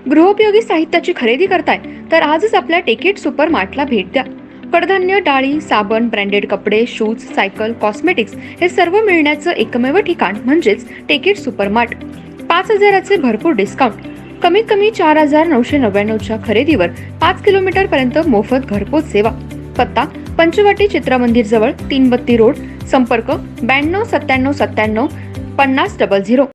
गृहोपयोगी साहित्याची खरेदी करताय तर आजच आपल्या टेकेट सुपर मार्टला भेट द्या. कडधान्य, डाळी, साबण, ब्रँडेड कपडे, शूज, सायकल, कॉस्मेटिक्स हे सर्व मिळण्याचं एकमेव ठिकाण म्हणजेच टेकेट सुपर मार्ट. 5,000चे भरपूर डिस्काउंट. कमीत कमी 4,999च्या खरेदीवर 5 किलोमीटर पर्यंत मोफत घरपोच सेवा. पत्ता पंचवटी चित्रमंदिर जवळ, 332 रोड. संपर्क 92 97 97 50 00.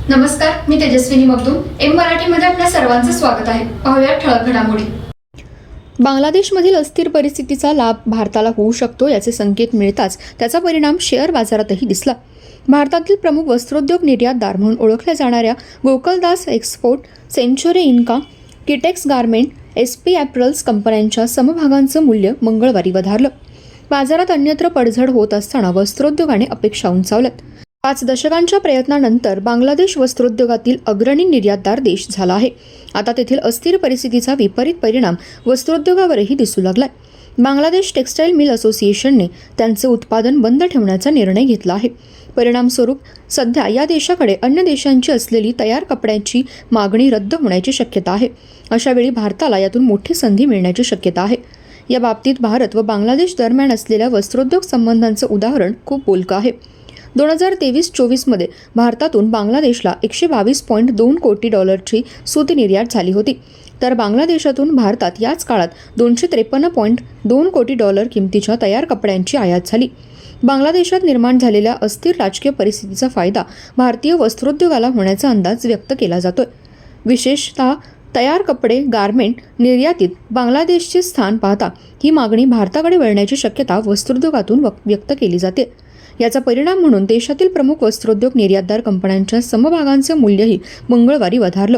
नमस्कार, मी तेजस्विनी मगदूम. एम मराठीमध्ये आपल्या सर्वांचं स्वागत आहे. पाहूया ठळक घडामोडी. बांगलादेशमधील अस्थिर परिस्थितीचा लाभ भारताला होऊ शकतो याचे संकेत मिळताच त्याचा परिणाम शेअर बाजारातही दिसला. भारतातील प्रमुख वस्त्रोद्योग निर्यातदार म्हणून ओळखल्या जाणाऱ्या Gokaldas export, century Enka, Kitex garment, SP apparels कंपन्यांच्या समभागांचं मूल्य मंगळवारी वधारलं. बाजारात अन्यत्र पडझड होत असताना वस्त्रोद्योगाने अपेक्षा उंचावल्यात. 5 दशकांच्या प्रयत्नानंतर बांगलादेश वस्त्रोद्योगातील अग्रणी निर्यातदार देश झाला आहे. आता तेथील अस्थिर परिस्थितीचा विपरीत परिणाम वस्त्रोद्योगावरही दिसू लागलाय. बांगलादेश टेक्स्टाईल मिल असोसिएशनने त्यांचे उत्पादन बंद ठेवण्याचा निर्णय घेतला आहे. परिणामस्वरूप सध्या या देशाकडे अन्य देशांची असलेली तयार कपड्यांची मागणी रद्द होण्याची शक्यता आहे. अशावेळी भारताला यातून मोठी संधी मिळण्याची शक्यता आहे. या बाबतीत भारत व बांगलादेश दरम्यान असलेल्या वस्त्रोद्योग संबंधांचं उदाहरण खूप बोलकं आहे. 2023-24 मध्ये भारतातून बांगलादेशला $122.2 कोटी सूत निर्यात झाली होती, तर बांगलादेशातून भारतात याच काळात $253.2 कोटी किमतीच्या तयार कपड्यांची आयात झाली. बांगलादेशात निर्माण झालेल्या अस्थिर राजकीय परिस्थितीचा फायदा भारतीय वस्त्रोद्योगाला होण्याचा अंदाज व्यक्त केला जातोय. विशेषतः तयार कपडे गारमेंट निर्यातीत बांगलादेशचे स्थान पाहता ही मागणी भारताकडे वळण्याची शक्यता वस्त्रोद्योगातून व्यक्त केली जाते. याचा परिणाम म्हणून देशातील प्रमुख वस्त्रोद्योग निर्यातदार कंपन्यांच्या समभागांचे मूल्यही मंगळवारी वधारलं.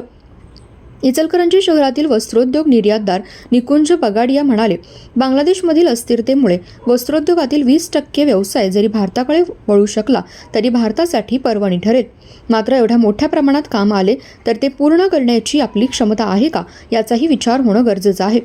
इचलकरंजी शहरातील वस्त्रोद्योग निर्यातदार निकुंज बगाडिया म्हणाले, बांगलादेशमधील अस्थिरतेमुळे वस्त्रोद्योगातील 20% व्यवसाय जरी भारताकडे वळू शकला तरी भारतासाठी पर्वणी ठरेल. मात्र एवढ्या मोठ्या प्रमाणात काम आले तर ते पूर्ण करण्याची आपली क्षमता आहे का याचाही विचार होणं गरजेचं आहे.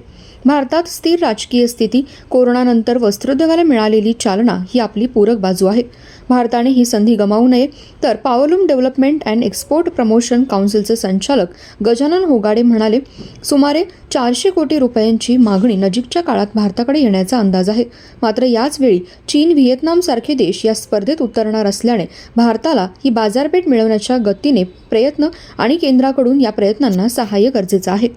भारतात स्थिर राजकीय स्थिती, कोरोनानंतर वस्त्रोद्योगाला मिळालेली चालना ही आपली पूरक बाजू आहे. भारताने ही संधी गमावू नये, तर powerloom development and export promotion काउन्सिलचे संचालक गजानन होगाडे म्हणाले, सुमारे 400 कोटी रुपयांची मागणी नजीकच्या काळात भारताकडे येण्याचा अंदाज आहे. मात्र याच वेळी चीन, व्हिएतनामसारखे देश या स्पर्धेत उतरणार असल्याने भारताला ही बाजारपेठ मिळवण्याच्या गतीने प्रयत्न आणि केंद्राकडून या प्रयत्नांना सहाय्य गरजेचं आहे.